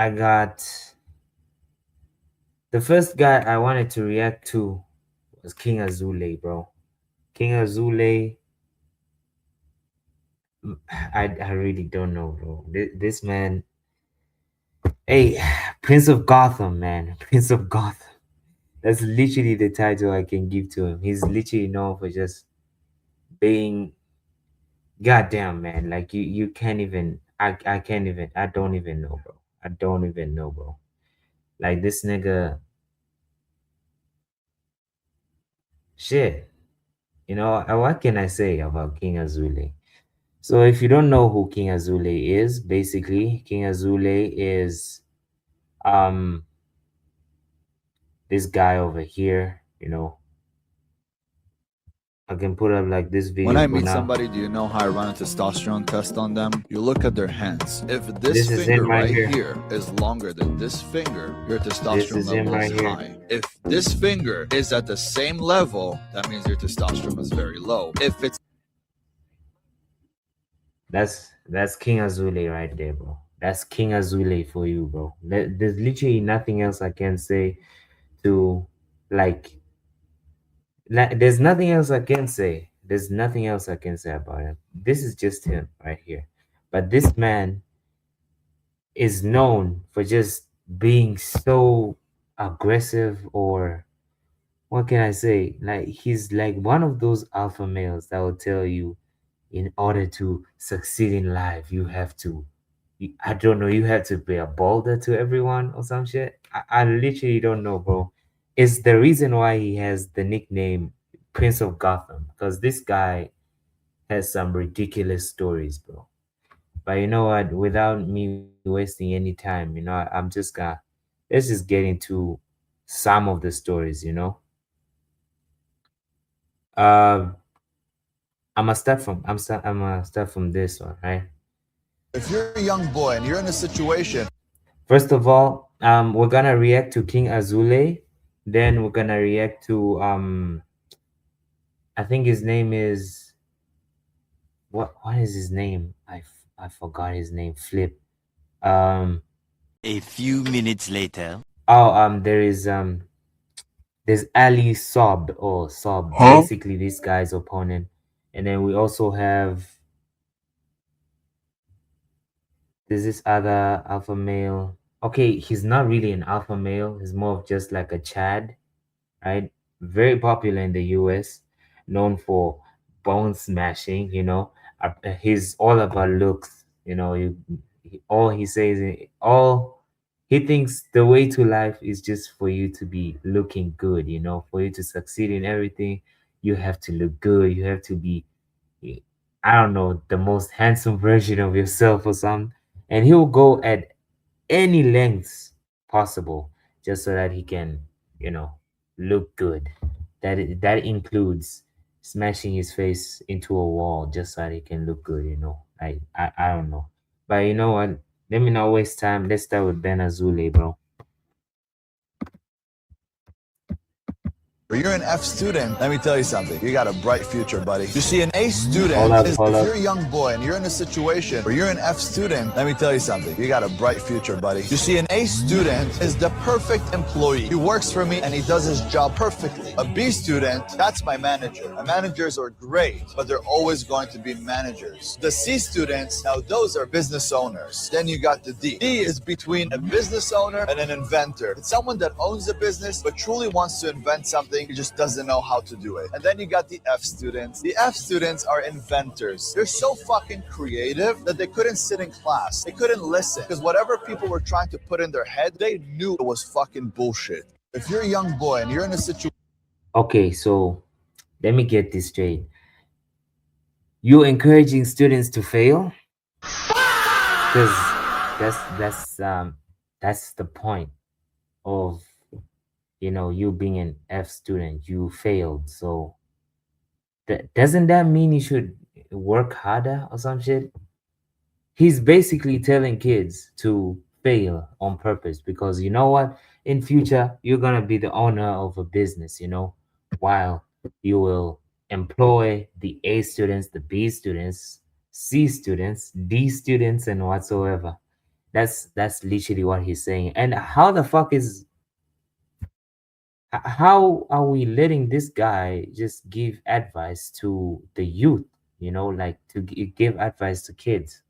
I got the first guy I wanted to react to was King Azule, bro. King Azule, I really don't know, bro. This man, hey, Prince of Gotham, man, Prince of Gotham. That's literally the title I can give to him. He's literally known for just being goddamn, man. Like you can't even. I can't even. I don't even know, bro. I don't even know, bro. Like this nigga, shit. What can I say about King Azule? So if you don't know who King Azule is, basically King Azule is um this guy over here. I can put up like this When video I for meet now. somebody, do you know how I run a testosterone test on them? You look at their hands. If this This is him finger right right here. here is longer than this finger, your This testosterone is him level is right here. high. If this finger is at the same level, that means your testosterone is very low. If it's That's King Azule right there, bro. That's King Azule for you, bro. There's literally nothing else I can say to like. There's nothing else I can say. There's nothing else I can say about him. This is just him right here. But this man is known for just being so aggressive, or what can I say? Like he's like one of those alpha males that will tell you in order to succeed in life, you have to, I don't know, you have to be a boulder to everyone or some shit. I literally don't know, bro. It's the reason why he has the nickname Prince of Gotham, because this guy has some ridiculous stories, bro. But you know what? Without me wasting any time, I'm just gonna let's just get into some of the stories. Um, I'm gonna start from this one, right? if you're a young boy and you're in a situation. First of all, we're gonna react to King Azule. Then we're gonna react to I think his name is what is his name? I forgot his name. Flip. Um. A few minutes later. Oh. There's Ali Sob or Sob. Huh? Basically, this guy's opponent, and then we also have there's this other alpha male. Okay, he's not really an alpha male. He's more of just like a Chad, right? Very popular in the US, known for bone smashing. He's all about looks. All he says, all he thinks the way to life is just for you to be looking good. For you to succeed in everything, you have to look good. You have to be, I don't know, the most handsome version of yourself or something. And he'll go at any lengths possible just so that he can, you know, look good. That includes smashing his face into a wall just so that he can look good. I don't know. But you know what? Let me not waste time. Let's start with Ben Azoulay, bro. Or you're an F student, let me tell you something. You got a bright future, buddy. You see, an A Hold student up, is, hold if up. you're a young boy and you're in a situation where you're an F student, let me tell you something. You got a bright future, buddy. You see, an A student is the perfect employee. He works for me and he does his job perfectly. A B student, that's my manager. And managers are great, but they're always going to be managers. The C students, now those are business owners. Then you got the D. D is between a business owner and an inventor. It's someone that owns a business but truly wants to invent something. He just doesn't know how to do it. And then you got the F students. The F students are inventors. They're so fucking creative that they couldn't sit in class. They couldn't listen because whatever people were trying to put in their head, they knew it was fucking bullshit. If you're a young boy and you're in a situation. Okay, so let me get this straight. You encouraging students to fail? Because that's the point of you being an F student. You failed, so doesn't that mean you should work harder or some shit? He's basically telling kids to fail on purpose because you know what? In future, you're gonna be the owner of a business. While you will employ the A students, the B students, C students, D students, and whatsoever. That's literally what he's saying. And how the fuck is how are we letting this guy just give advice to the youth, like to give advice to kids?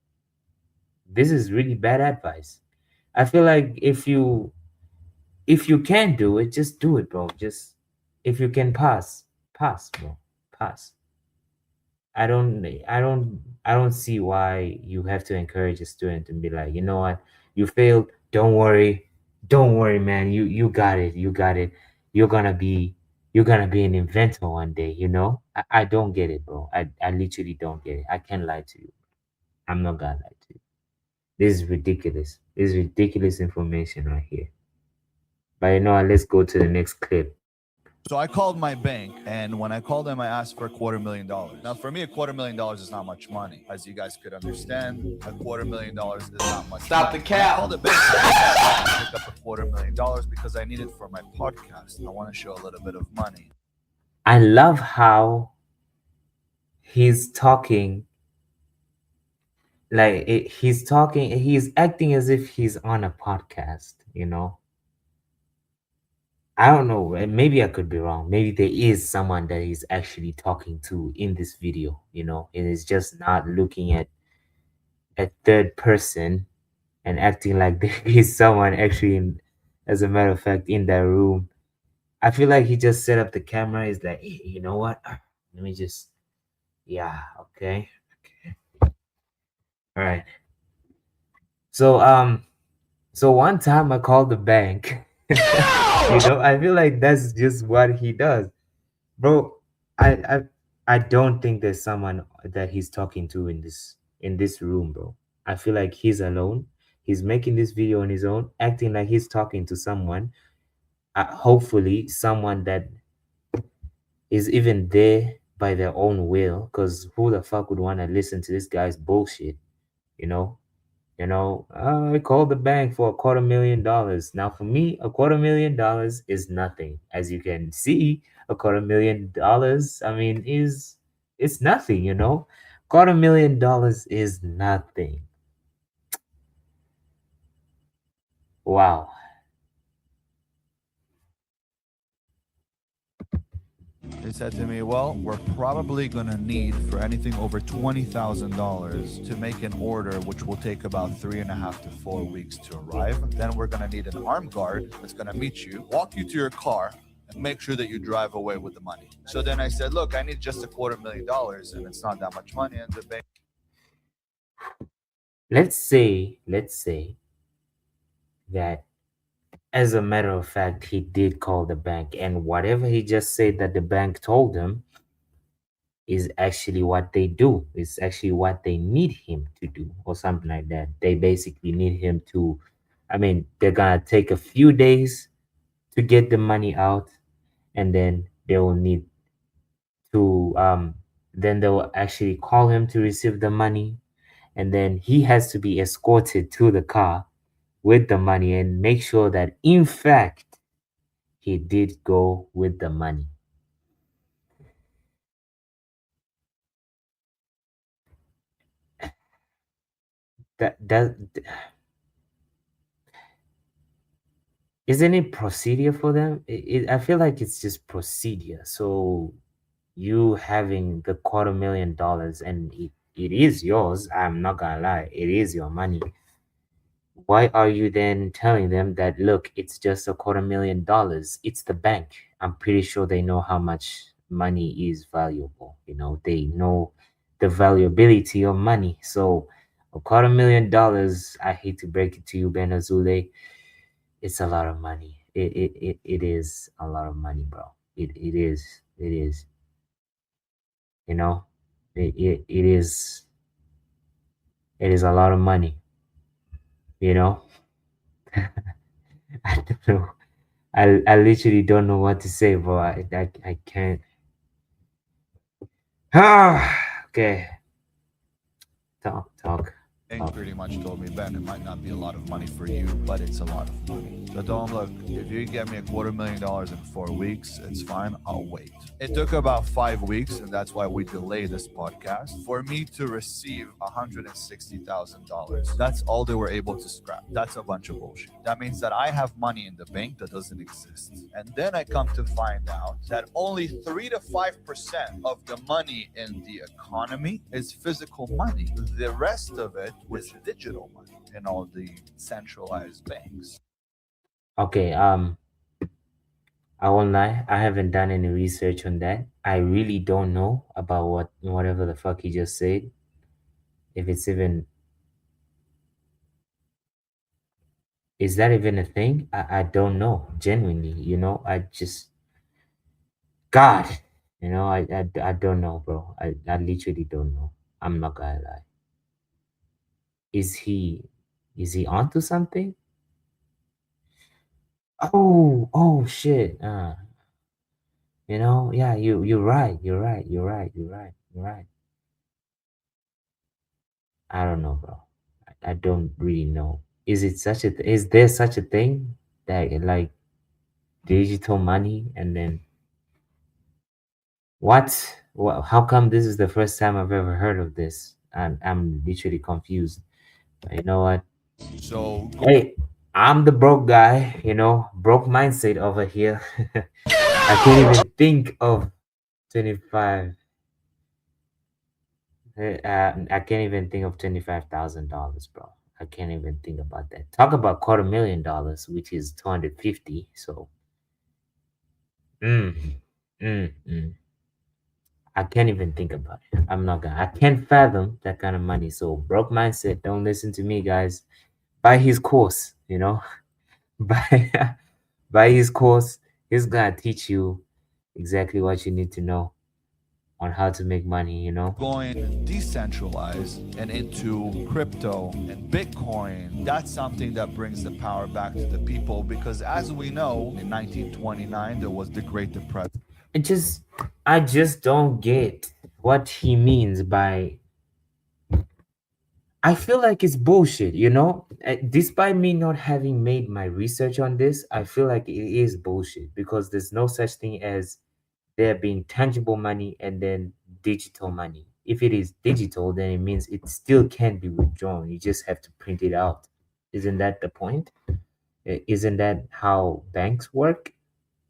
This is really bad advice. I feel like if you can do it, just do it, bro. Just if you can pass, bro. Pass. I don't see why you have to encourage a student and be like, you know what, you failed. Don't worry, man. You got it. You got it. You're gonna be you're gonna be an inventor one day. I don't get it, bro. I literally don't get it. I can't lie to you. I'm not gonna lie to you. This is ridiculous. This is ridiculous information right here. But let's go to the next clip. So I called my bank, and when I called them, I asked for $250,000. Now, for me, $250,000 is not much money. As you guys could understand, $250,000 is not much Stop money. the cap. I called the bank and I said, I want to pick up $250,000 because I need it for my podcast. I want to show a little bit of money. I love how he's talking like he's acting as if he's on a podcast. I don't know, maybe I could be wrong. Maybe there is someone that he's actually talking to in this video, and it's just not looking at a third person and acting like there is someone actually as a matter of fact, in that room. I feel like he just set up the camera. He's like, "Hey, you know what, let me just, yeah, okay, all right." So one time I called the bank. I feel like that's just what he does, bro. I don't think there's someone that he's talking to in this room, bro. I feel like he's alone. He's making this video on his own, acting like he's talking to someone. Hopefully, someone that is even there by their own will. Because who the fuck would want to listen to this guy's bullshit? You know. I called the bank for $250,000. Now, for me, $250,000 is nothing. As you can see, $250,000, I mean, it's nothing. $250,000 is nothing. Wow. They said to me, well, we're probably going to need for anything over $20,000 to make an order, which will take about 3.5 to 4 weeks to arrive. Then we're going to need an armed guard that's going to meet you, walk you to your car, and make sure that you drive away with the money. So then I said, look, I need just $250,000, and it's not that much money. And the bank Let's say that, as a matter of fact, he did call the bank, and whatever he just said that the bank told him is actually what they do. It's actually what they need him to do, or something like that. They basically need him to, I mean, they're gonna take a few days to get the money out, and then they will need to, then they will actually call him to receive the money, and then he has to be escorted to the car with the money and make sure that, in fact, he did go with the money. That isn't it procedure for them? I feel like it's just procedure. So you having the $250,000, and it is yours. I'm not gonna lie, it is your money. Why are you then telling them that, look, it's just $250,000? It's the bank. I'm pretty sure they know how much money is valuable. They know the valuability of money. So $250,000, I hate to break it to you, Ben Azoulay, it's a lot of money. It is a lot of money, bro. It is. It is. You know, it is. It is a lot of money. You know, I don't know. I literally don't know what to say, bro. I can't. Ah, okay. Talk. bank Oh, pretty much told me, Ben, it might not be a lot of money for you, but it's a lot of money. So I told him, look, if you get me $250,000 in 4 weeks, it's fine. I'll wait. It took about 5 weeks, and that's why we delayed this podcast, for me to receive $160,000. That's all they were able to scrap. That's a bunch of bullshit. That means that I have money in the bank that doesn't exist. And then I come to find out that only 3 to 5% of the money in the economy is physical money. The rest of it is digital money in all the centralized banks. okay. I won't lie. I haven't done any research on that. I really don't know about whatever the fuck he just said. If it's even is that even a thing? I don't know. Genuinely, I just God, I don't know, bro. I literally don't know. I'm not gonna lie. Is he onto something? Oh shit. Yeah, you're right. You're right. You're right. You're right. You're right. I don't know, bro. I don't really know. Is there such a thing that like digital money and then what? How come this is the first time I've ever heard of this? I'm literally confused. But you know what? So Hey, I'm the broke guy, broke mindset over here. I can't even think of 25. I can't even think of $25,000, bro. I can't even think about that. Talk about $250,000, which is 250. So, mm, mm, mm. I can't even think about it. I'm not gonna. I can't fathom that kind of money. So, broke mindset. Don't listen to me, guys. Buy his course. Buy buy his course. He's gonna teach you exactly what you need to know on how to make money. going decentralized and into crypto and Bitcoin, that's something that brings the power back to the people because, as we know, in 1929, there was the Great Depression. It just I just don't get what he means by I feel like it's bullshit. Despite me not having made my research on this, I feel like it is bullshit because there's no such thing as there being tangible money and then digital money. If it is digital, then it means it still can be withdrawn. You just have to print it out. Isn't that the point? Isn't that how banks work?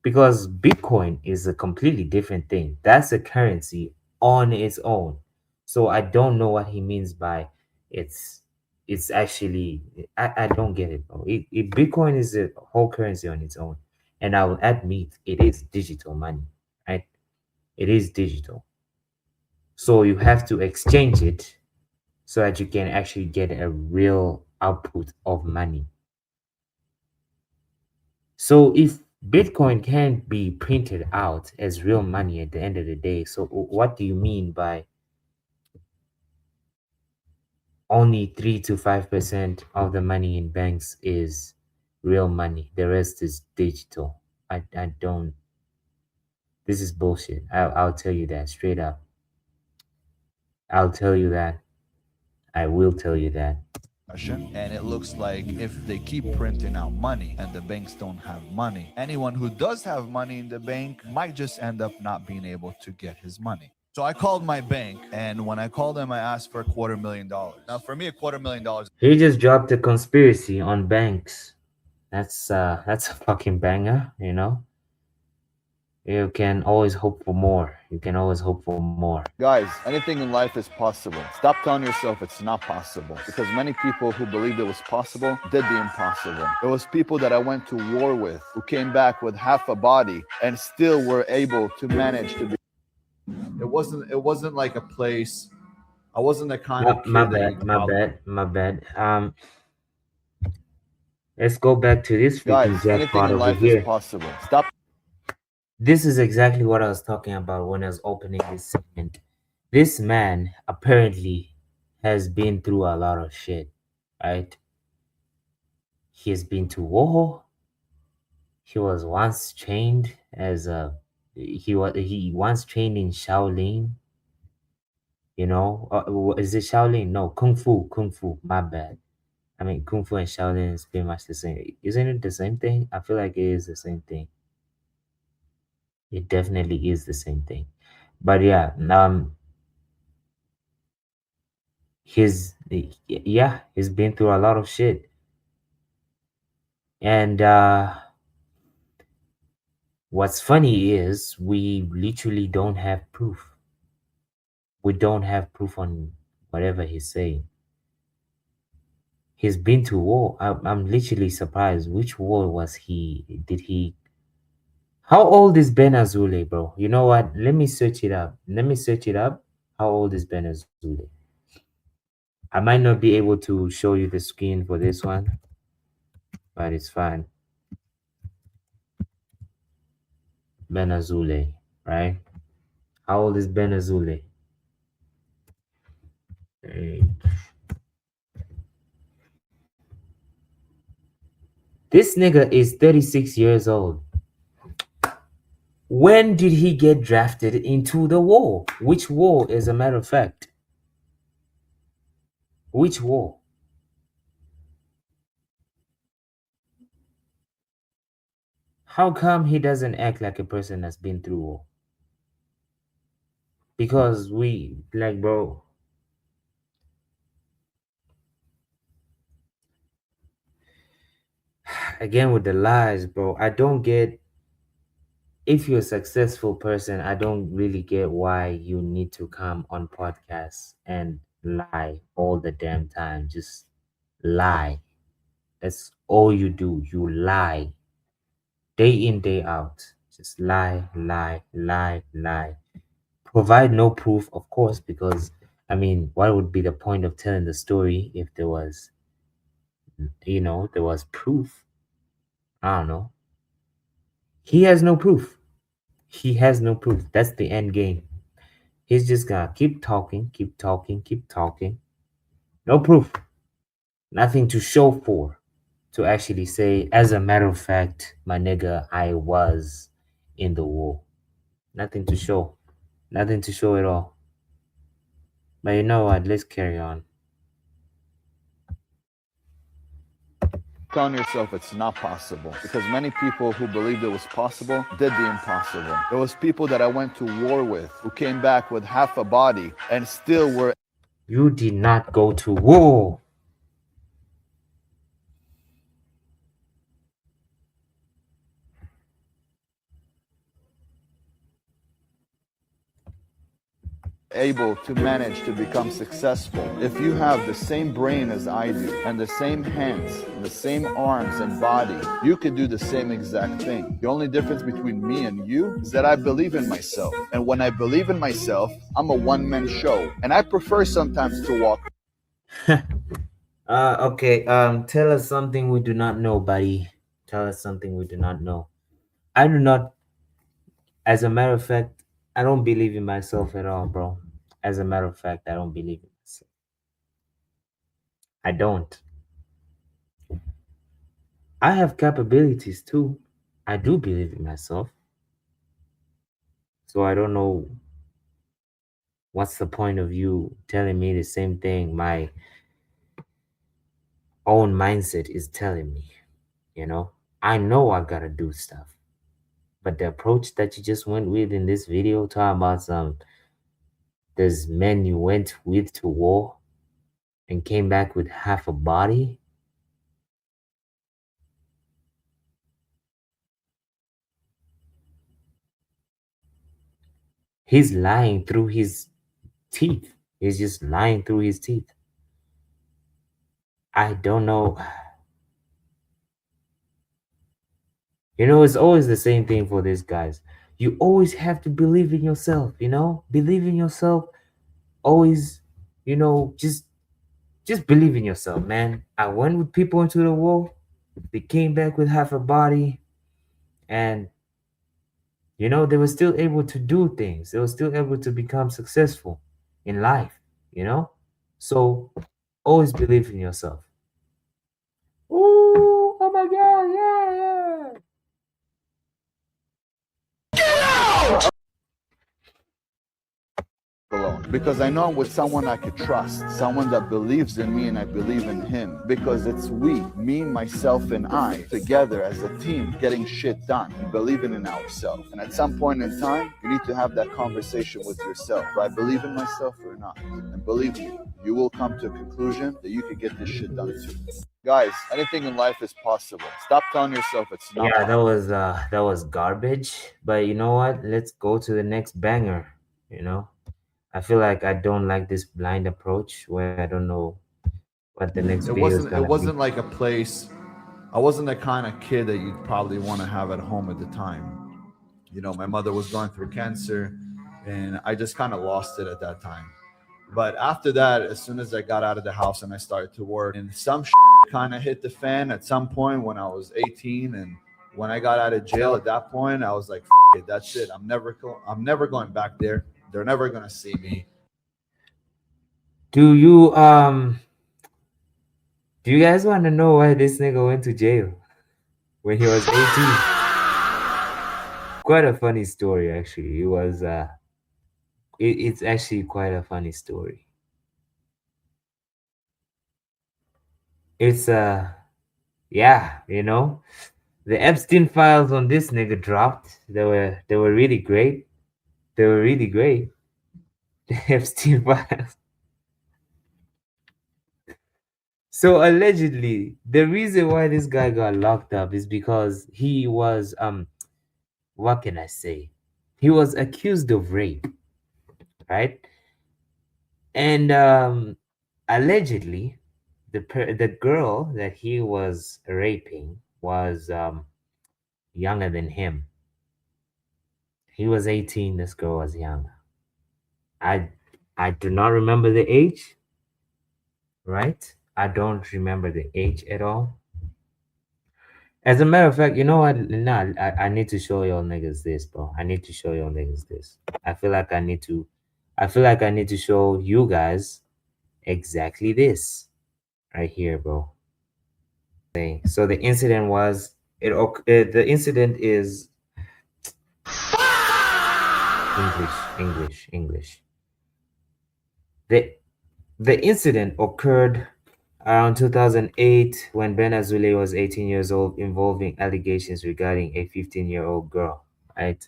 Because Bitcoin is a completely different thing. That's a currency on its own. So I don't know what he means by it's it's actually I don't get it, bro. Bitcoin is a whole currency on its own. And I will admit it is digital money, right? It is digital. So you have to exchange it so that you can actually get a real output of money. So if Bitcoin can't be printed out as real money at the end of the day, so what do you mean by only 3 to 5% of the money in banks is real money? The rest is digital. I don't. This is bullshit. I'll tell you that straight up. I'll tell you that. I will tell you that. And it looks like if they keep printing out money and the banks don't have money, anyone who does have money in the bank might just end up not being able to get his money. So I called my bank, and when I called them, I asked for $250,000. Now, for me, $250,000 He just dropped a conspiracy on banks. That's a fucking banger. You can always hope for more. You can always hope for more. Guys, anything in life is possible. Stop telling yourself it's not possible because many people who believed it was possible did the impossible. There was people that I went to war with who came back with half a body and still were able to manage to be. It wasn't like a place. I wasn't the kind of My kid that you bad, my go out. bad, my bad. Let's go back to this Guys, freaking anything jackpot in over life is here. possible. Stop. This is exactly what I was talking about when I was opening this segment. This man apparently has been through a lot of shit, right? He has been to war. He was once trained as a he once trained in Shaolin. Is it Shaolin? No, Kung Fu. Kung Fu. My bad. I mean, Kung Fu and Shaolin is pretty much the same. Isn't it the same thing? I feel like it is the same thing. It definitely is the same thing. But yeah, he's been through a lot of shit, and what's funny is we literally don't have proof. We don't have proof on whatever he's saying. He's been to war. I'm literally surprised. Which war was he? Did he? How old is Ben Azoulay, bro? You know what? Let me search it up. Let me search it up. How old is Ben Azoulay? I might not be able to show you the screen for this one, but it's fine. Ben Azoulay, right? How old is Ben Azoulay? Hey. This nigga is 36 years old. When did he get drafted into the war? Which war, as a matter of fact? Which war? How come he doesn't act like a person that's been through war? Because bro, again with the lies, bro. I don't get, if you're a successful person, I don't really get why you need to come on podcasts and lie all the damn time. Just lie. That's all you do. You lie day in, day out. Just lie, lie, lie, lie. Provide no proof, of course, because I mean, what would be the point of telling the story if there was proof? I don't know. He has no proof. He has no proof. That's the end game. He's just gonna keep talking, keep talking, keep talking. No proof. Nothing to show for. To actually say, as a matter of fact, my nigga, I was in the war. Nothing to show. Nothing to show at all. But you know what? Let's carry on. Telling yourself it's not possible, because many people who believed it was possible did the impossible. There was people that I went to war with who came back with half a body and still were You did not go to war. able to manage to become successful. If you have the same brain as I do, and the same hands, and the same arms and body, you can do the same exact thing. The only difference between me and you is that I believe in myself. And when I believe in myself, I'm a one-man show. And I prefer sometimes to walk. Okay. Tell us something we do not know, buddy. Tell us something we do not know. I do not, as a matter of fact, I don't believe in myself at all, bro. As a matter of fact, I don't believe in myself. I don't. I have capabilities too. I do believe in myself. So I don't know what's the point of you telling me the same thing my own mindset is telling me, you know? I know I gotta do stuff. But the approach that you just went with in this video, talking about there's men you went with to war and came back with half a body. He's lying through his teeth. He's just lying through his teeth. I don't know. It's always the same thing for these guys. You always have to believe in yourself, Believe in yourself. Always, just believe in yourself, man. I went with people into the war. They came back with half a body, and they were still able to do things. They were still able to become successful in life, So always believe in yourself. Ooh, oh my god, yeah, yeah. Alone. because I know I'm with someone I could trust, someone that believes in me and I believe in him. Because it's we, me, myself, and I, together as a team, getting shit done and believing in ourselves. And at some point in time, you need to have that conversation with yourself. Do I believe in myself or not? And believe me, you will come to a conclusion that you can get this shit done too. Guys, anything in life is possible. Stop telling yourself it's not Yeah, possible. that was garbage. But you know what? Let's go to the next banger. You know, I feel like I don't like this blind approach where I don't know what the next It video is wasn't gonna it be. wasn't like a place. I wasn't the kind of kid that you'd probably want to have at home at the time. You know, my mother was going through cancer, and I just kind of lost it at that time. But after that, as soon as I got out of the house and I started to work, and some kind of hit the fan at some point when I was 18, and when I got out of jail at that point, I was like, it, that's it. I'm never going back there. They're never gonna see me. Do you guys want to know why this nigga went to jail when he was 18? Quite a funny story, actually. It's actually quite a funny story. It's yeah, you know, the Epstein files on this nigga dropped. They were really great. They were really great. The Epstein files. So allegedly, the reason why this guy got locked up is because he was what can I say? He was accused of rape, right? And allegedly, the girl that he was raping was younger than him. He was 18. This girl was younger. I I do not remember the age, right? I don't remember the age at all. As a matter of fact, you know what? Nah, I need to show y'all niggas this, bro. I need to show y'all niggas this. I feel like I need to show you guys exactly this right here, bro. So the incident was the incident is English. The the incident occurred around 2008 when Ben Azoulay was 18 years old, involving allegations regarding a 15-year-old girl, right?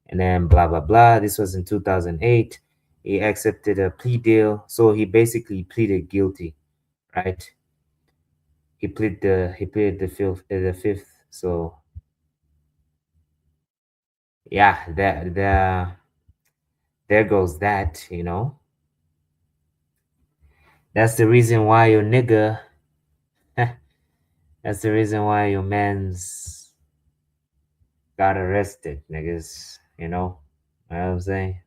And then blah blah blah. This was in 2008. He accepted a plea deal, so he basically pleaded guilty, right? He pleaded the fifth. So yeah, there goes that. That's the reason why your nigga. That's the reason why your man's got arrested, niggas. You know what I'm saying?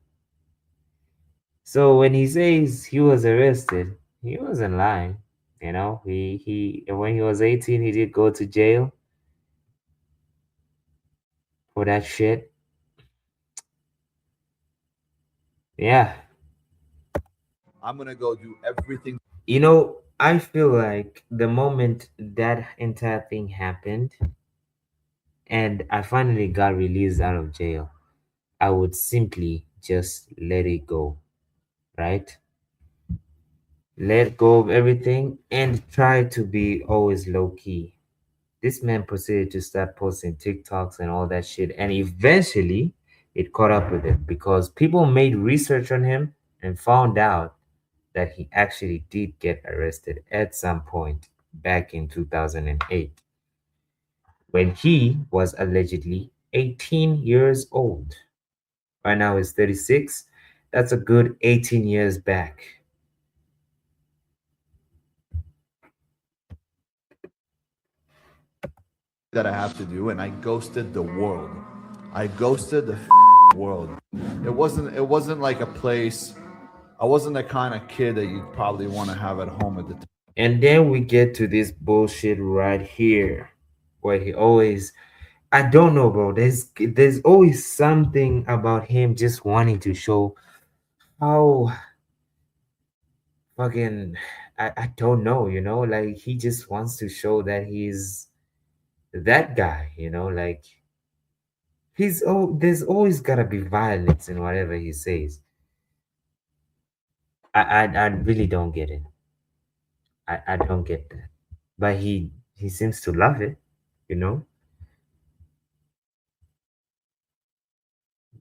So when he says he was arrested, he wasn't lying. He when he was 18, he did go to jail for that shit. Yeah. I'm gonna go do everything. I feel like the moment that entire thing happened and I finally got released out of jail, I would simply just let it go, right? Let go of everything and try to be always low key. This man proceeded to start posting TikToks and all that shit, and eventually it caught up with him because people made research on him and found out that he actually did get arrested at some point back in 2008 when he was allegedly 18 years old. Right now he's 36. That's a good 18 years back. That I have to do, and I ghosted the world. I ghosted the world. It wasn't like a place. I wasn't the kind of kid that you'd probably want to have at home at the time. And then we get to this bullshit right here where he always I don't know, bro. There's always something about him just wanting to show how fucking I don't know, like he just wants to show that he's that guy, like there's always gotta be violence in whatever he says. I really don't get it. I don't get that. But he seems to love it, you know.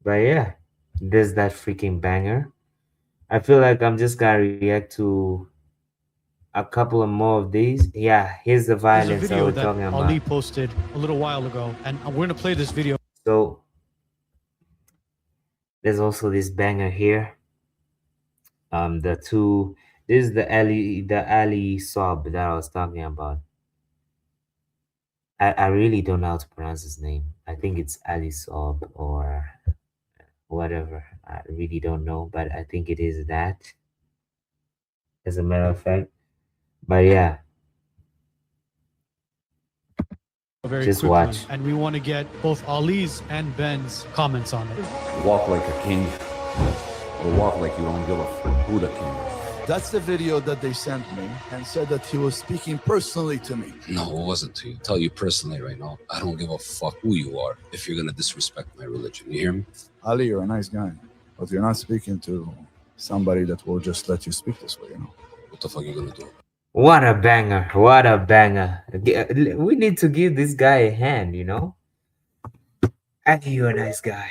But yeah, there's that freaking banger. I feel like I'm just gonna react to a couple of more of these. Yeah, here's the There's a violence I video was that talking Ali about. posted a little while ago, and we're gonna play this video. So there's also this banger here. The two. This is the Ali sob that I was talking about. I really don't know how to pronounce his name. I think it's Ali sob or whatever. I really don't know, but I think it is that, as a matter of fact. But yeah, Very just quickly, watch. and we want to get both Ali's and Ben's comments on it. Walk like a king, or walk like you don't give a who the king is. That's the video that they sent me and said that he was speaking personally to me. No, it wasn't to you. Tell you personally right now, I don't give a fuck who you are if you're gonna disrespect my religion. You hear me? Ali, you're a nice guy, but you're not speaking to somebody that will just let you speak this way, you know. What the fuck you gonna do? What a banger! What a banger! We need to give this guy a hand, you know. I think you're a nice guy,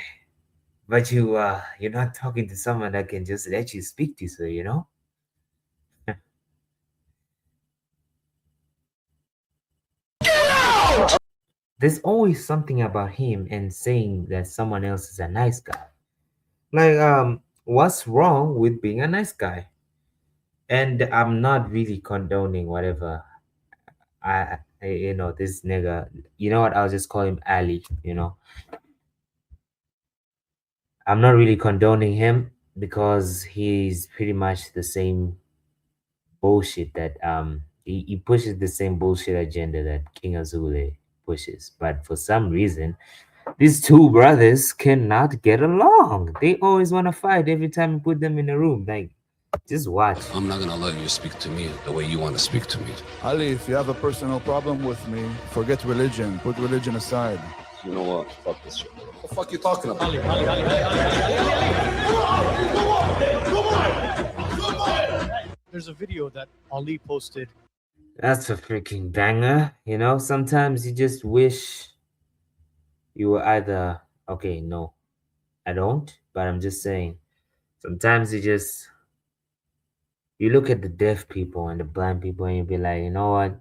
but you're not talking to someone that can just let you speak this way, you know. There's always something about him and saying that someone else is a nice guy. Like, what's wrong with being a nice guy? And I'm not really condoning whatever. This nigga. You know what? I'll just call him Ali. You know, I'm not really condoning him because he's pretty much the same bullshit that he pushes the same bullshit agenda that King Azule pushes. But for some reason, these two brothers cannot get along. They always want to fight every time you put them in a room. Like, just watch. I'm not gonna let you speak to me the way you wanna speak to me. Ali, if you have a personal problem with me, forget religion. Put religion aside. You know what? Fuck this shit. What the fuck you talking about? There's a video that Ali posted. That's a freaking banger. You know, sometimes you just wish you were either okay. No, I don't. But I'm just saying. Sometimes you look at the deaf people and the blind people and you be like, you know what?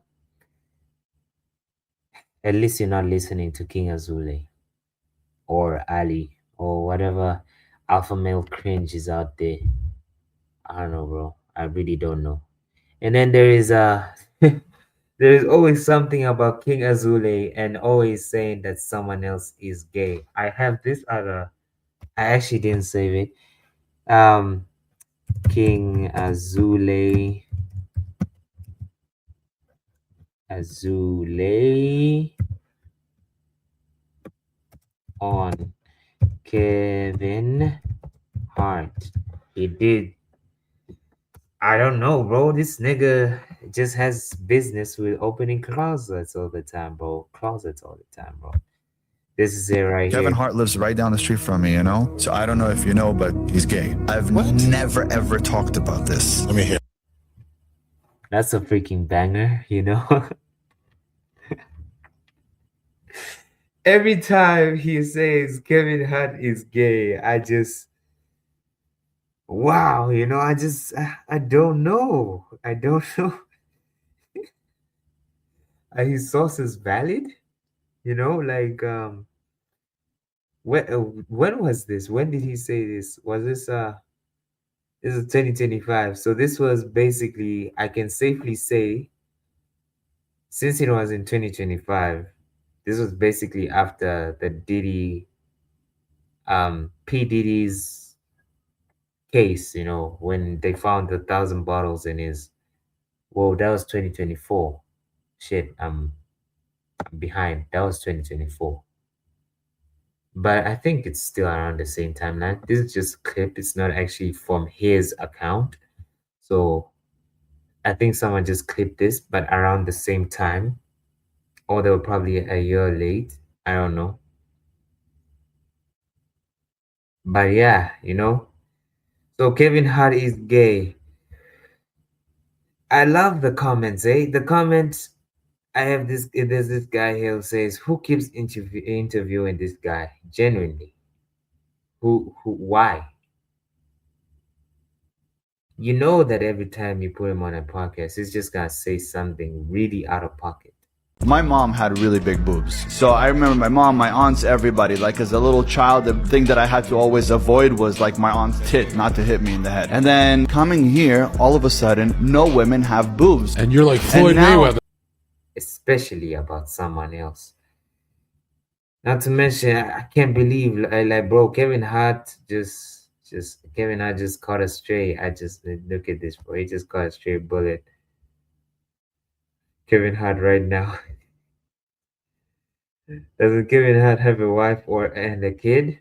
At least you're not listening to King Azule or Ali or whatever alpha male cringe is out there. I don't know, bro. I really don't know. And then there is there is always something about King Azule and always saying that someone else is gay. I have this other. I actually didn't save it. King Azule on Kevin Hart. He did. I don't know, bro. This nigga just has business with opening closets all the time, bro. Closets all the time, bro. This is it right Kevin here. Hart lives right down the street from me, you know? So I don't know if you know, but he's gay. I've never ever talked about this. Let me hear. That's a freaking banger, you know? Every time he says Kevin Hart is gay, I just wow, you know, I don't know. I don't know. Are his sources valid? You know, like when was this? When did he say this? Was this is 2025. So this was basically, I can safely say, since it was in 2025, this was basically after the Diddy P Diddy's case, you know, when they found 1,000 bottles in his, well, that was 2024. Shit, I'm behind. That was 2024. But I think it's still around the same timeline. This is just a clip. It's not actually from his account. So I think someone just clipped this, but around the same time, or they were probably a year late. I don't know. But yeah, you know. So Kevin Hart is gay. I love the comments, eh? The comments. I have this. There's this guy here who says, "Who keeps interviewing this guy? Genuinely, who? Who? Why? You know that every time you put him on a podcast, he's just gonna say something really out of pocket." My mom had really big boobs. So I remember my mom, my aunts, everybody. Like as a little child, the thing that I had to always avoid was like my aunt's tit, not to hit me in the head. And then coming here, all of a sudden, no women have boobs. And you're like Floyd now- Mayweather. Especially about someone else. Not to mention, I can't believe, like, bro, Kevin Hart just Kevin Hart just caught a stray. I just look at this, bro. He just caught a stray bullet. Kevin Hart right now. Doesn't Kevin Hart have a wife or and a kid?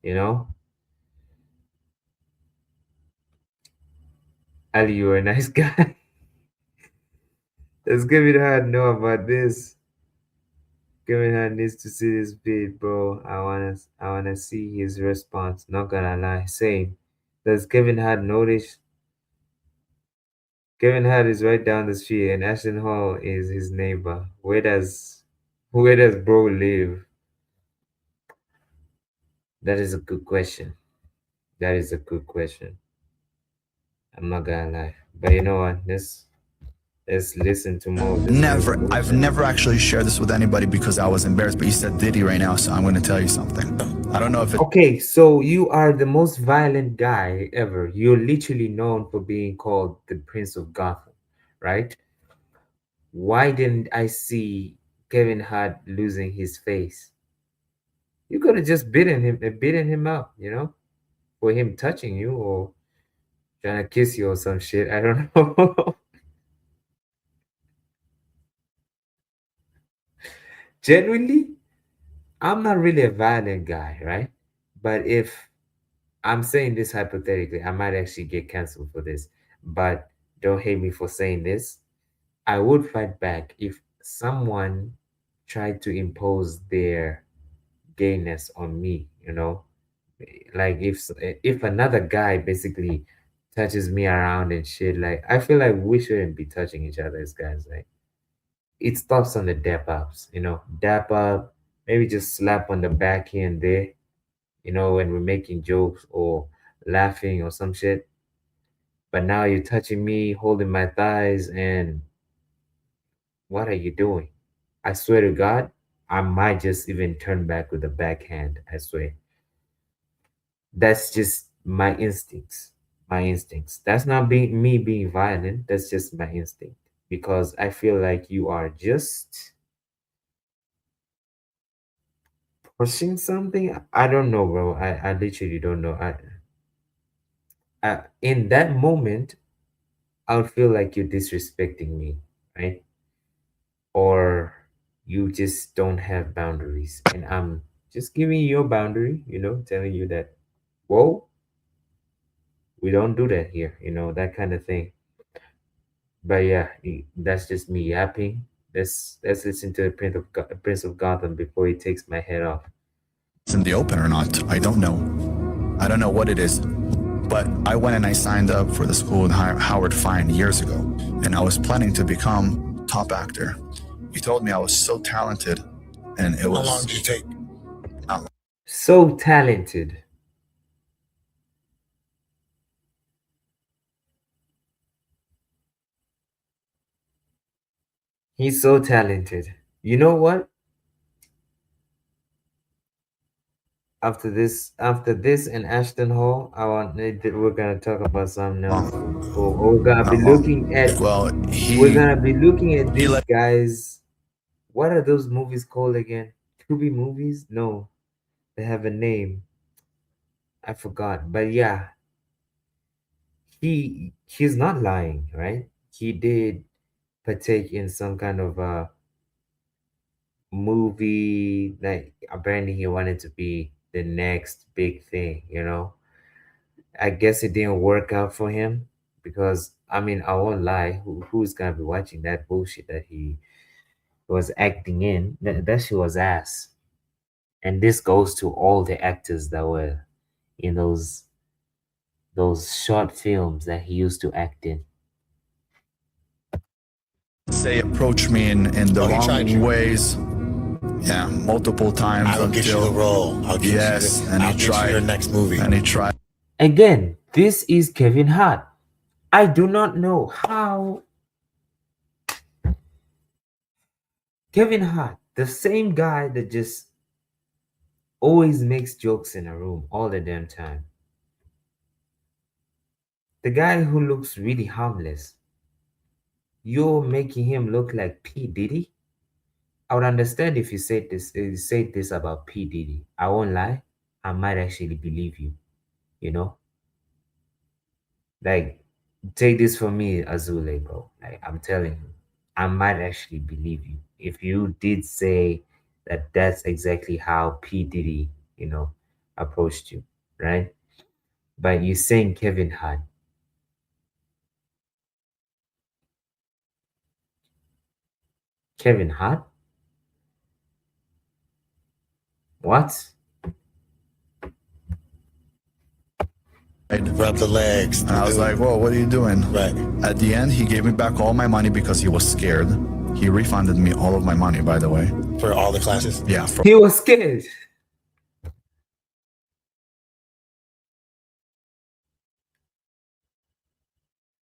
You know, Ali, you're a nice guy. Does Kevin Hart know about this? Kevin Hart needs to see this vid, bro. I wanna see his response. Not gonna lie. Same. Does Kevin Hart notice? Kevin Hart is right down the street, and Ashton Hall is his neighbor. Where does bro live? That is a good question. That is a good question. I'm not gonna lie, but you know what? Let's listen to more. Of this I've never actually shared this with anybody because I was embarrassed, but you said Diddy right now, so I'm going to tell you something. I don't know if it's Okay, so you are the most violent guy ever. You're literally known for being called the Prince of Gotham, right? Why didn't I see Kevin Hart losing his face? You could have just beaten him up, for him touching you or trying to kiss you or some shit. I don't know. Genuinely, I'm not really a violent guy, right? But if I'm saying this hypothetically, I might actually get canceled for this. But don't hate me for saying this. I would fight back if someone tried to impose their gayness on me, like if another guy basically touches me around and shit, like I feel like we shouldn't be touching each other as guys. Like it stops on the dap ups, dap up, maybe just slap on the back here and there, when we're making jokes or laughing or some shit. But now you're touching me, holding my thighs, and what are you doing? I swear to God, I might just even turn back with a backhand. I swear. That's just my instincts. My instincts. That's not me being violent. That's just my instinct. Because I feel like you are just pushing something. I don't know, bro. I literally don't know. In that moment, I would feel like you're disrespecting me, right? Or you just don't have boundaries. And I'm just giving you your boundary, telling you that, whoa, we don't do that here, that kind of thing. But yeah, that's just me yapping. Let's listen to the Prince of Gotham before he takes my head off. in the open or not. I don't know. I don't know what it is. But I went and I signed up for the school with Howard Fine years ago. And I was planning to become top actor. He told me I was so talented. And it was... How long did you take? So talented. He's so talented. You know what? After this and Ashton Hall, we're gonna talk about something else. We're gonna be looking at. Well, We're gonna be looking at these guys. What are those movies called again? Tubi movies? No, they have a name. I forgot. But yeah, he's not lying, right? He did partake in some kind of movie. Like apparently he wanted to be the next big thing. I guess it didn't work out for him because I mean I won't lie. Who's gonna be watching that bullshit that he was acting in? That shit was ass. And this goes to all the actors that were in those short films that he used to act in. say approach me in the wrong ways. Yeah, multiple times. I will get you the role. I'll get yes, you. and I'll he get tried. you your next movie. And he tried. Again, this is Kevin Hart. I do not know how Kevin Hart, the same guy that just always makes jokes in a room all the damn time. The guy who looks really harmless. You're making him look like P. Diddy? I would understand if you said this about P. Diddy. I won't lie. I might actually believe you. You know? Like, take this from me, Azule, bro. Like, I'm telling you, I might actually believe you if you did say that that's exactly how P. Diddy, approached you, right? But you saying Kevin Hart. Kevin Hart? What? Rub the legs. And I was like, whoa, what are you doing? Right. At the end, he gave me back all my money because he was scared. He refunded me all of my money, by the way. For all the classes? Yeah. He was scared.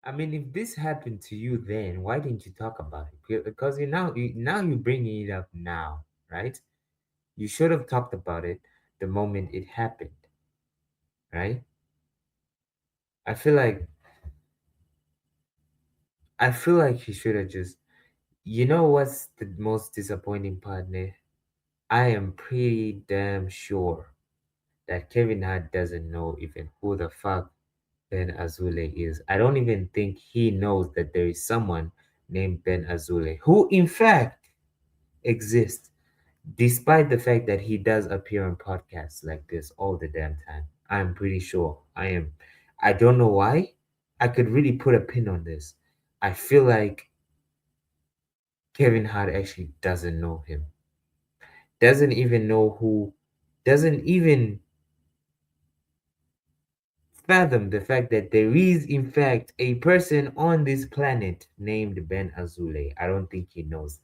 I mean, if this happened to you then, why didn't you talk about it? Because now you're bringing it up now, right? You should have talked about it the moment it happened, right? I feel like he should have just. You know what's the most disappointing part, Nick? I am pretty damn sure that Kevin Hart doesn't know even who the fuck Ben Azoulay is. I don't even think he knows that there is someone named Ben Azoulay, who in fact exists, despite the fact that he does appear on podcasts like this all the damn time. I'm pretty sure. I don't know why. I could really put a pin on this. I feel like Kevin Hart actually doesn't know him. Doesn't even know who, doesn't even fathom the fact that there is, in fact, a person on this planet named Ben Azoulay. I don't think he knows that.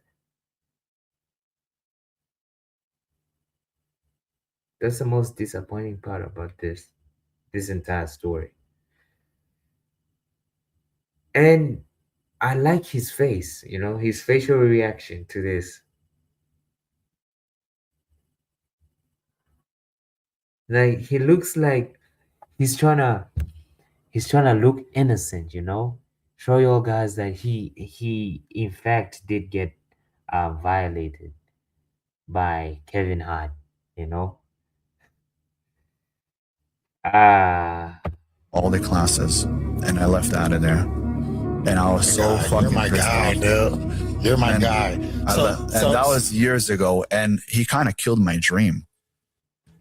That's the most disappointing part about this entire story. And I like his face, his facial reaction to this. Like he looks like he's trying to look innocent. Show you all guys that he in fact did get violated by Kevin Hart, you know. Ah, all the classes, and I left out of there. And I was so fucking You're my pissed guy, off. dude. You're my guy. And that was years ago, and he kind of killed my dream.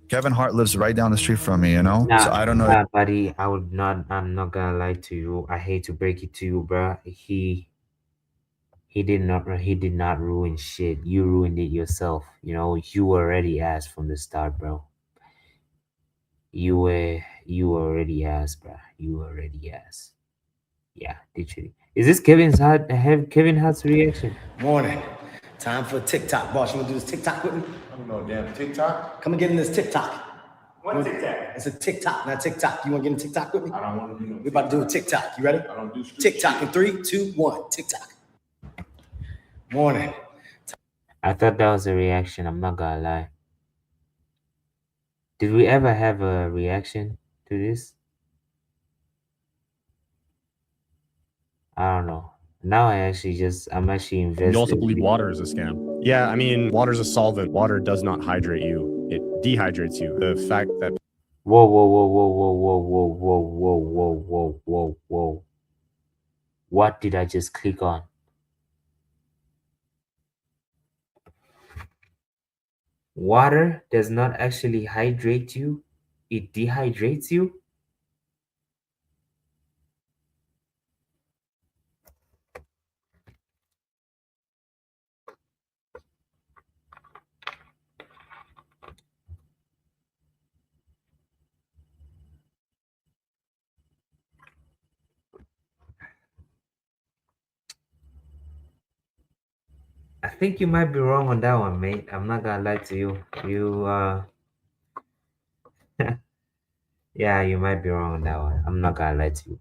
Kevin Hart lives right down the street from me, nah, so I don't know. nah, buddy. I'm not gonna lie to you. I hate to break it to you, bruh. He did not ruin shit. You ruined it yourself. You already asked from the start, bro. You already asked, bruh. You already asked. Yeah, literally. Is this Kevin Hart's reaction? Morning. Time for TikTok, boss. You wanna do this TikTok with me? I don't know, damn TikTok. Come and get in this TikTok. What TikTok? It's a TikTok, not TikTok. You wanna get in TikTok with me? I don't want to do no. We're about to do a TikTok. You ready? I don't do street TikTok in 3, 2, 1. TikTok. Morning. I thought that was a reaction. I'm not gonna lie. Did we ever have a reaction to this? I don't know. Now I'm actually invested. You also believe water is a scam. Yeah, I mean, water's a solvent. Water does not hydrate you. It dehydrates you. The fact that Whoa, whoa, whoa, whoa, whoa, whoa, whoa, whoa, whoa, whoa, whoa, whoa, whoa. What did I just click on? Water does not actually hydrate you. It dehydrates you. think you might be wrong on that one, mate. I'm not gonna lie to you. Yeah, you might be wrong on that one. I'm not gonna lie to you.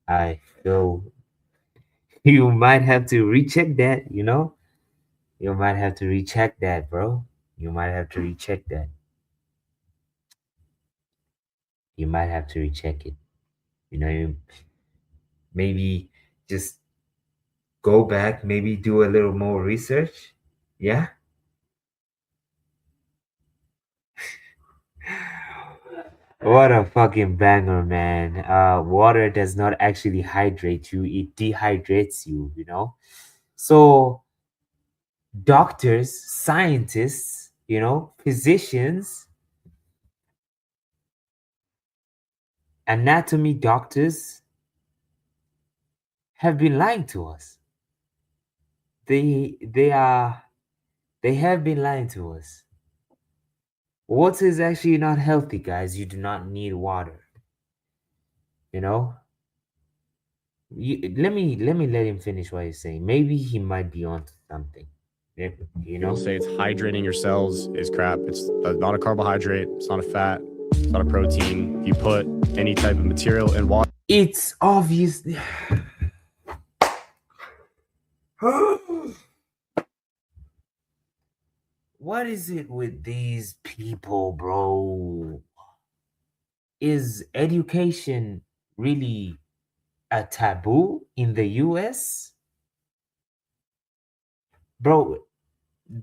I feel you might have to recheck that, you know? You might have to recheck that, bro. You might have to recheck that. You might have to recheck it. Maybe just go back, maybe do a little more research. Yeah? What a fucking banger, man. Water does not actually hydrate you, it dehydrates you, you know? So, doctors, scientists, physicians, anatomy doctors have been lying to us. They have been lying to us. Water is actually not healthy, guys. You do not need water. You know? Let him finish what he's saying. Maybe he might be onto something. You People know? say it's hydrating your cells is crap. It's not a carbohydrate. It's not a fat. It's not a protein. If you put any type of material in water, It's obvious. What is it with these people, bro? Is education really a taboo in the US? Bro,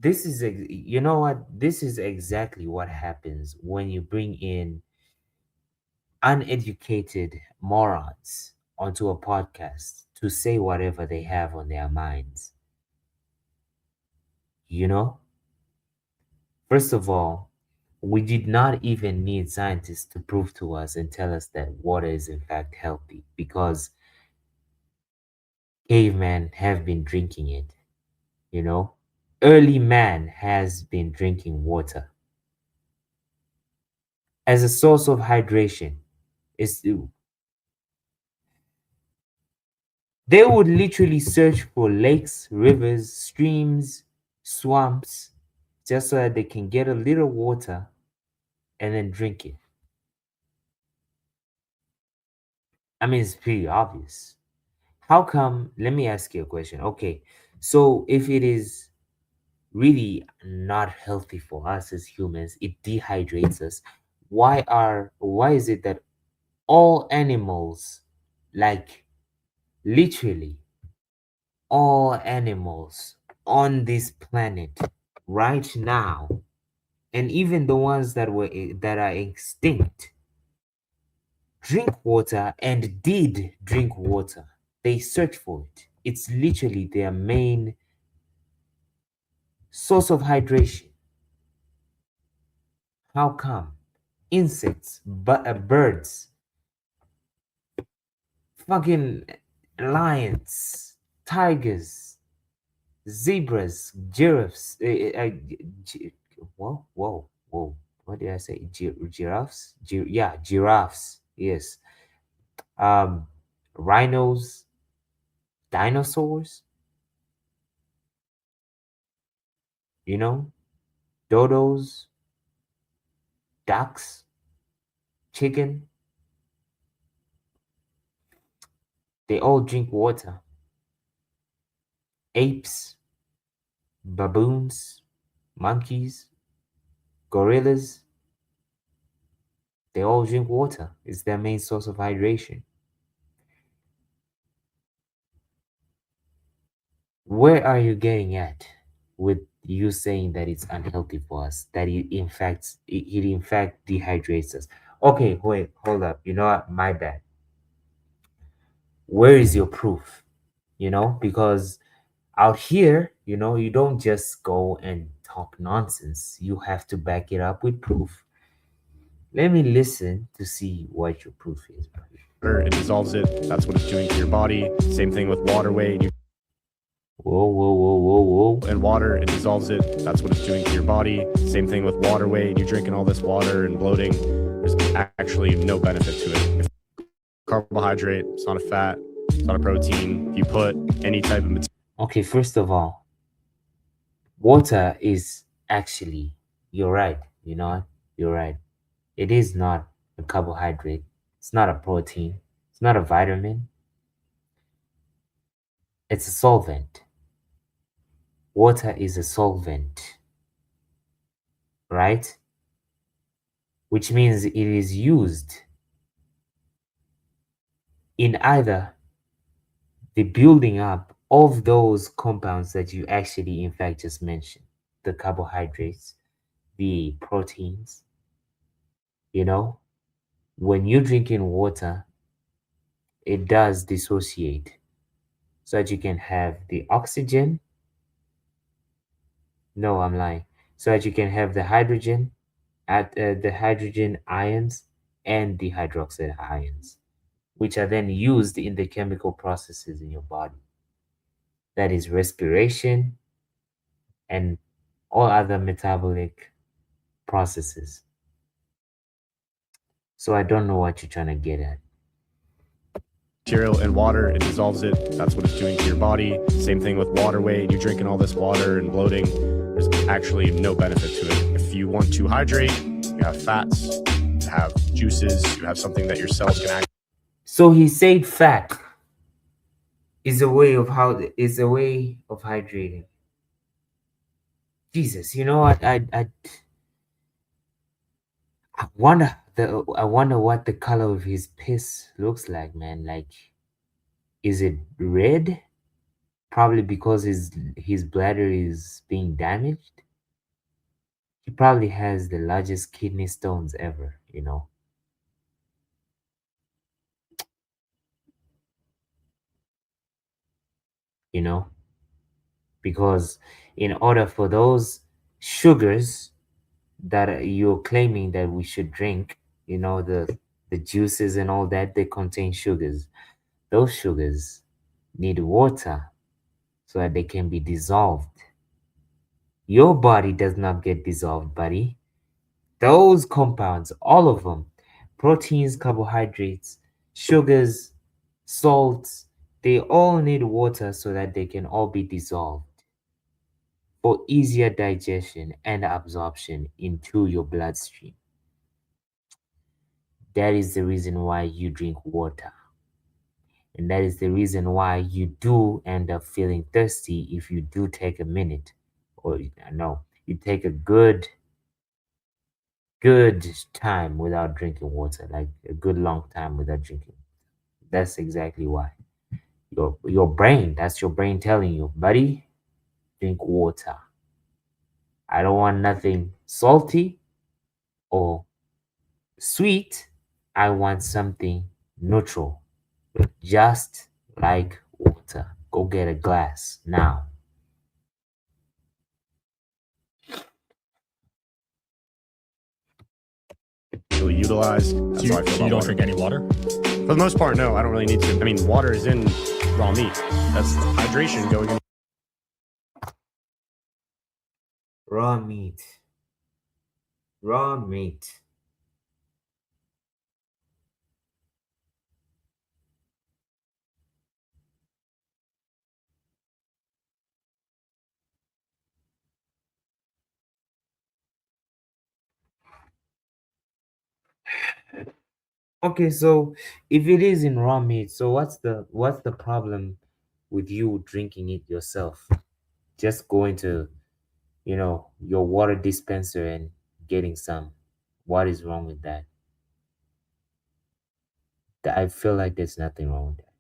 you know what? This is exactly what happens when you bring in uneducated morons onto a podcast to say whatever they have on their minds. You know? First of all, we did not even need scientists to prove to us and tell us that water is in fact healthy because cavemen have been drinking it, you know? Early man has been drinking water as a source of hydration. It's, they would literally search for lakes, rivers, streams, swamps, just so that they can get a little water and then drink it. I mean, it's pretty obvious. How come? Let me ask you a question. Okay, so if it is really not healthy for us as humans, it dehydrates us. Why is it that all animals, like literally all animals on this planet right now, and even the ones that are extinct, drink water and did drink water. They search for it. It's literally their main source of hydration. How come? Insects, but birds, fucking lions, tigers, zebras, giraffes. Whoa. What did I say? Giraffes? Yeah, giraffes. Yes. Um, Rhinos, dinosaurs. You know, dodos, ducks, chicken. They all drink water. Apes, baboons, monkeys, gorillas. They all drink water. It's their main source of hydration. Where are you getting at with you saying that it's unhealthy for us? That it in fact dehydrates us. Okay, wait, hold up. You know what? My bad. Where is your proof? Because out here, you don't just go and talk nonsense. You have to back it up with proof. Let me listen to see what your proof is, buddy. it dissolves it. That's what it's doing to your body. Same thing with water weight. Whoa. And water, it dissolves it. That's what it's doing to your body. Same thing with water weight. You're drinking all this water and bloating. There's actually no benefit to it. Carbohydrate, it's not a fat, it's not a protein. If you put any type of material. Okay, first of all, Water is actually, you're right, you know, you're right. It is not a carbohydrate, it's not a protein, it's not a vitamin, it's a solvent. Water is a solvent, right? Which means it is used in either the building up of those compounds that you actually, in fact, just mentioned, the carbohydrates, the proteins, you know, when you're drinking water, it does dissociate so that you can have the oxygen. No, I'm lying. So that you can have the hydrogen at the hydrogen ions and the hydroxide ions, which are then used in the chemical processes in your body. That is respiration and all other metabolic processes. So I don't know what you're trying to get at. Material in water, it dissolves it. That's what it's doing to your body. Same thing with water weight. You're drinking all this water and bloating. There's actually no benefit to it. If you want to hydrate, you have fats, you have juices, you have something that your cells can act. So he said fat is a way of hydrating. Jesus, you know what? I wonder what the color of his piss looks like, man. Like, is it red? Probably because his bladder is being damaged. He probably has the largest kidney stones ever, you know. You know, because in order for those sugars that you're claiming that we should drink, you know, the juices and all that, they contain sugars. Those sugars need water so that they can be dissolved. Your body does not get dissolved, buddy. Those compounds, all of them, proteins, carbohydrates, sugars, salts, they all need water so that they can all be dissolved for easier digestion and absorption into your bloodstream. That is the reason why you drink water. And that is the reason why you do end up feeling thirsty if you do take a minute, or no, you take a good time without drinking water, like a good long time without drinking. That's exactly why. Your brain, that's your brain telling you, buddy, drink water. I don't want nothing salty or sweet. I want something neutral, just like water. Go get a glass now. Really utilized. That's how I feel about water. any water? For the most part, no, I don't really need to. I mean, water is in raw meat. That's hydration going in. Raw meat. Raw meat. Okay, so if it is in raw meat, so what's the problem with you drinking it yourself? Just going to, your water dispenser and getting some. What is wrong with that? I feel like there's nothing wrong with that.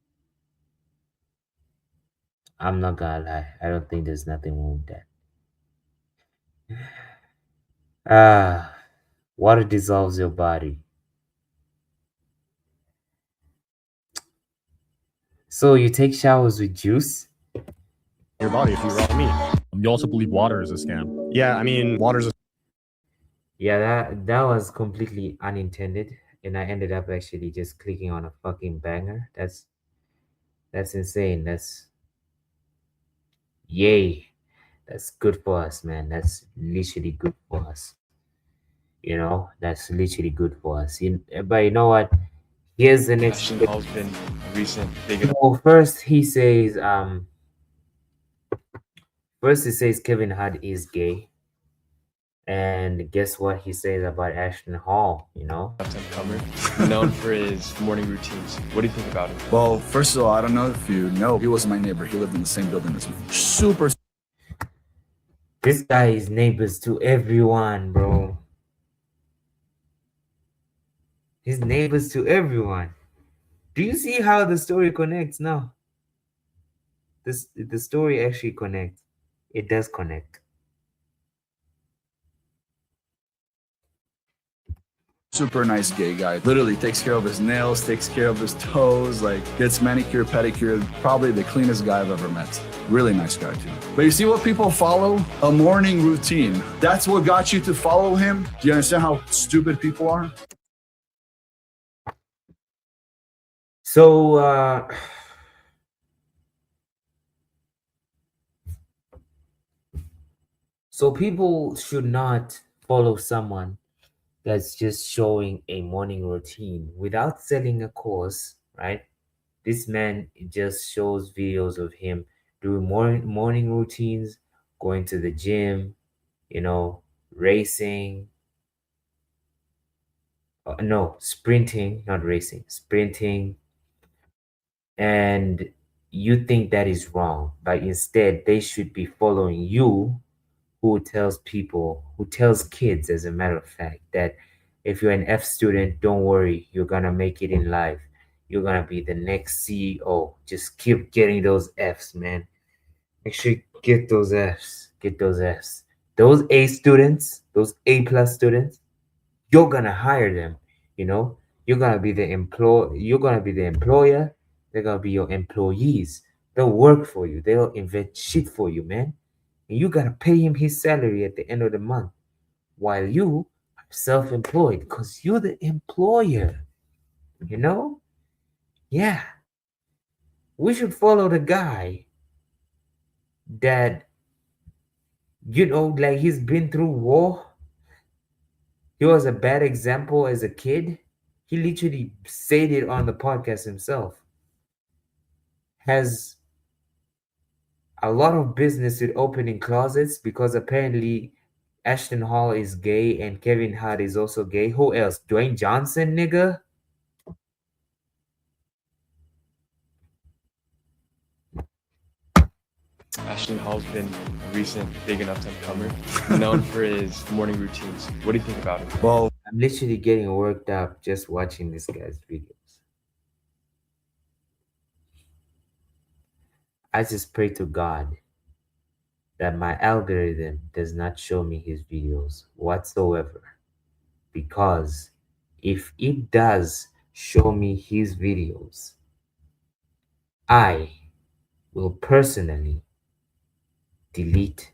I'm not gonna lie. I don't think there's nothing wrong with that. Ah, water dissolves your body. So you take showers with juice? Your body if you raw meat. You also believe water is a scam. Yeah, I mean, water's a Yeah, that was completely unintended, and I ended up actually just clicking on a fucking banger. That's insane. That's yay. That's good for us, man. That's literally good for us. That's literally good for us. But you know what? Here's the next. Has been recent big. So first he says, First, he says Kevin Hart is gay, and guess what he says about Ashton Hall? You know, Comer, known for his morning routines. What do you think about him? Well, first of all, I don't know if you know, he was my neighbor. He lived in the same building as me. Super. this guy is neighbors to everyone, bro. He's neighbors to everyone. Do you see how the story connects now? The story actually connects. It does connect. Super nice gay guy. Literally takes care of his nails, takes care of his toes, like gets manicure, pedicure. Probably the cleanest guy I've ever met. Really nice guy too. But you see what people follow? A morning routine. That's what got you to follow him? Do you understand how stupid people are? So so people should not follow someone that's just showing a morning routine without selling a course, right? This man just shows videos of him doing morning routines, going to the gym, you know, racing. No, sprinting, not racing, sprinting. And you think that is wrong, but instead they should be following you, who tells kids, as a matter of fact, that if you're an F student, don't worry, you're gonna make it in life. You're gonna be the next CEO. Just keep getting those Fs, man. Actually, get those Fs. Get those Fs. Those A students, those A plus students, you're gonna hire them. You know, you're gonna be the employer. They're gonna be your employees. They'll work for you. They'll invent shit for you, man. And you gotta pay him his salary at the end of the month, while you are self-employed, because you're the employer. You know? Yeah. We should follow the guy that, like, he's been through war. He was a bad example as a kid. He literally said it on the podcast himself. Has a lot of business with opening closets, because apparently Ashton Hall is gay and Kevin Hart is also gay. Who else? Dwayne Johnson, nigga? Ashton Hall's been a recent big enough comer, known for his morning routines. What do you think about him? Well, I'm literally getting worked up just watching this guy's videos. I just pray to God that my algorithm does not show me his videos whatsoever. Because if it does show me his videos, I will personally delete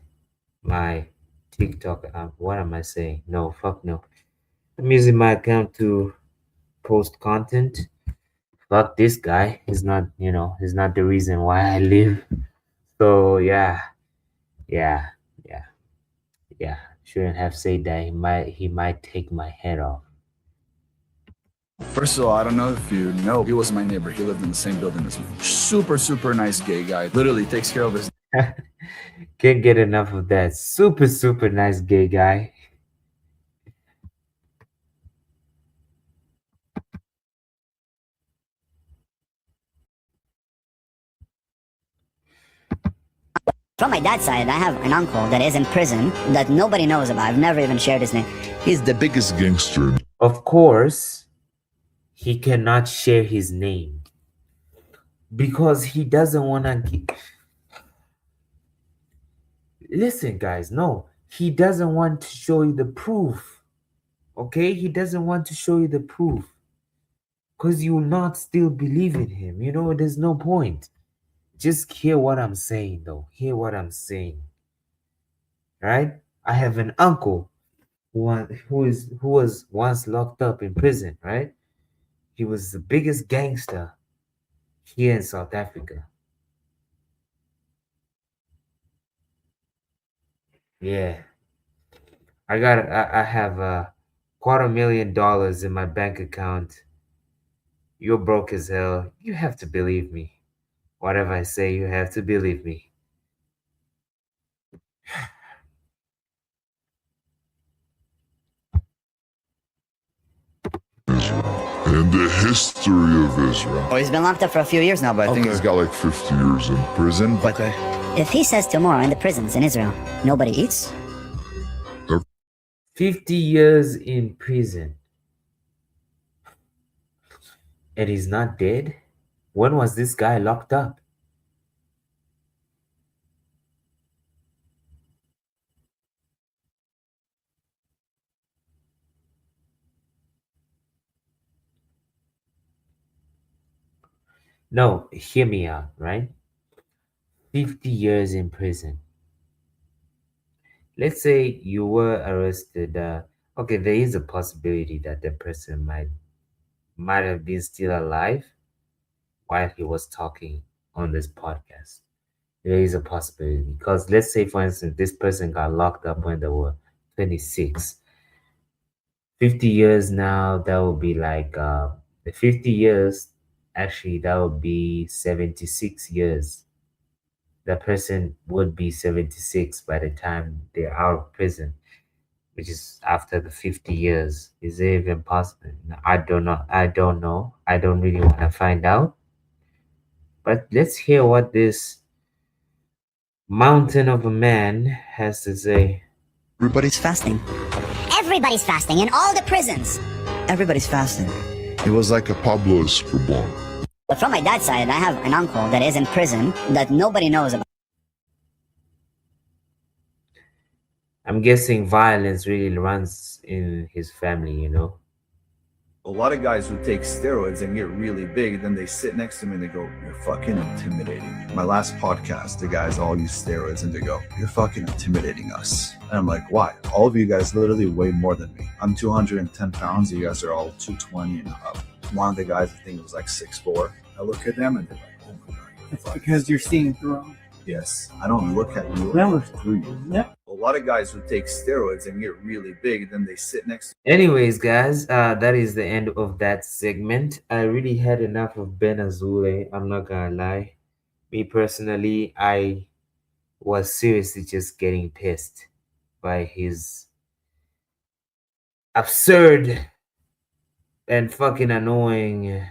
my TikTok app. What am I saying? No, fuck no. I'm using my account to post content. Fuck this guy. He's not the reason why I live. So yeah, yeah, yeah. Shouldn't have said that. He might take my head off. first of all, I don't know if you know, he was my neighbor. He lived in the same building as me. Super, super nice gay guy. Literally takes care of his Can't get enough of that. Super, super nice gay guy. From my dad's side, I have an uncle that is in prison that nobody knows about. I've never even shared his name. He's the biggest gangster. Of course, he cannot share his name because he doesn't want to. Listen, guys, no, he doesn't want to show you the proof. Okay, he doesn't want to show you the proof because you will not still believe in him. There's no point. Just hear what I'm saying, though. Hear what I'm saying. Right? I have an uncle who was once locked up in prison. Right? He was the biggest gangster here in South Africa. Yeah, I have $250,000 in my bank account. You're broke as hell. You have to believe me. Whatever I say, you have to believe me. in the history of Israel. Oh, he's been locked up for a few years now, I think he's got like 50 years in prison. Okay. If he says tomorrow in the prisons in Israel, nobody eats, 50 years in prison. And he's not dead? When was this guy locked up? No, hear me out, right? 50 years in prison. Let's say you were arrested. Okay, there is a possibility that the person might have been still alive while he was talking on this podcast. There is a possibility because let's say, for instance, this person got locked up when they were 26. 50 years now, that would be like the 50 years. Actually, that would be 76 years. The person would be 76 by the time they're out of prison, which is after the 50 years. Is it even possible? No, I don't know. I don't know. I don't really want to find out. But let's hear what this mountain of a man has to say. everybody's fasting. Everybody's fasting in all the prisons. Everybody's fasting. He was like a Pablo Escobar. But from my dad's side, I have an uncle that is in prison that nobody knows about. I'm guessing violence really runs in his family, you know? A lot of guys who take steroids and get really big, then they sit next to me and they go, "You're fucking intimidating." My last podcast, the guys all use steroids and they go, "You're fucking intimidating us." And I'm like, why? All of you guys literally weigh more than me. I'm 210 pounds. You guys are all 220 and up. One of the guys, I think it was like 6'4". I look at them and they're like, "Oh my God." It's because you're seeing through them. Yes, I don't look at you. That I was look through you. Yeah. A lot of guys who take steroids and get really big, then they sit next to Anyways, guys, that is the end of that segment. I really had enough of Ben Azoulay. I'm not gonna lie. Me personally, I was seriously just getting pissed by his absurd and fucking annoying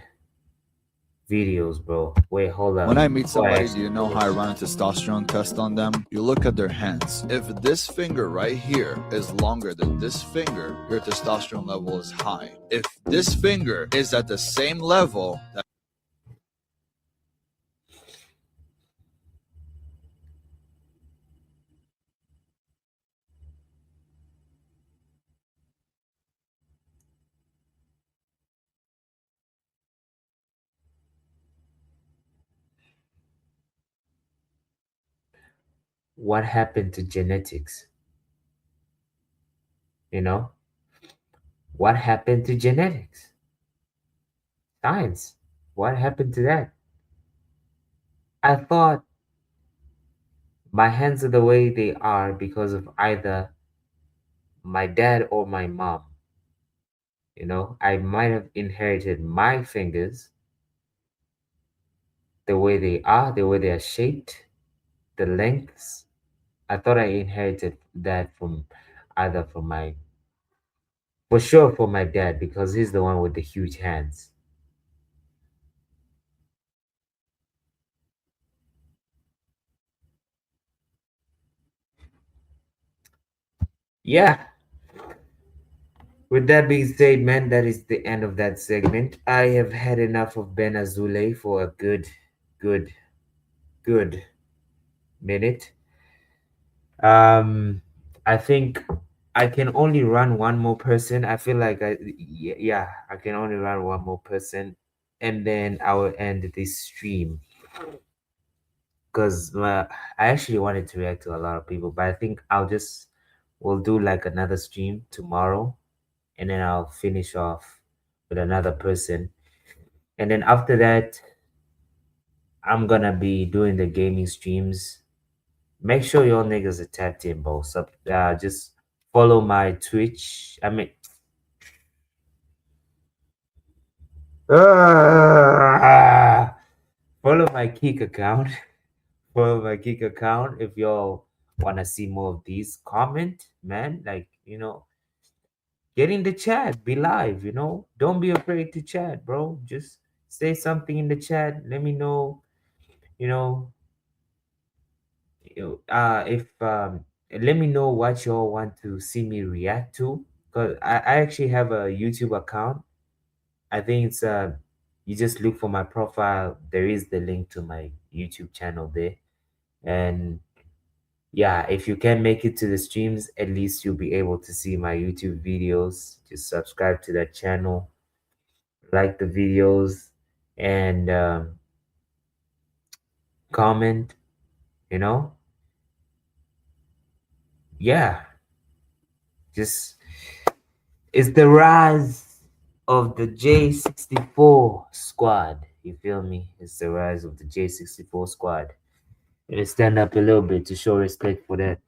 videos, bro. Wait, hold on. When I meet somebody, Quiet. do you know how I run a testosterone test on them? You look at their hands. If this finger right here is longer than this finger, your testosterone level is high. If this finger is at the same level, What happened to genetics? You know? What happened to genetics? Science. What happened to that? I thought my hands are the way they are because of either my dad or my mom. You know, I might have inherited my fingers the way they are shaped, the lengths. I thought I inherited that from either from my, for sure from my dad because he's the one with the huge hands. Yeah. With that being said, man, that is the end of that segment. I have had enough of Ben Azoulay for a good, good minute. I think I can only run one more person. I feel like yeah, I can only run one more person, and then I will end this stream because I actually wanted to react to a lot of people, but I think we'll do like another stream tomorrow, and then I'll finish off with another person, and then after that, I'm gonna be doing the gaming streams. Make sure your niggas are tapped in, bro. So, just follow my Twitch. I mean, follow my Kik account. Follow my Kik account if y'all wanna see more of these. Comment, man. Like, you know, get in the chat, be live, you know. Don't be afraid to chat, bro. Just say something in the chat. Let me know, you know, if let me know what y'all want to see me react to. Cause I actually have a YouTube account. I think it's you just look for my profile. There is the link to my YouTube channel there. And yeah, if you can make it to the streams, at least you'll be able to see my YouTube videos. Just subscribe to that channel, like the videos, and comment, you know. Yeah, just it's the rise of the J64 squad. You feel me? It's the rise of the J64 squad. Let's stand up a little bit to show respect for that.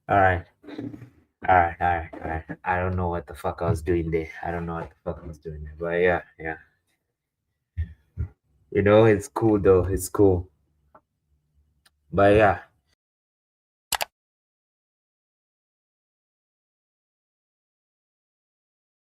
All right. All right, all right, all right. I don't know what the fuck I was doing there. I don't know what the fuck I was doing there. But yeah, yeah. You know, it's cool though. It's cool. But yeah.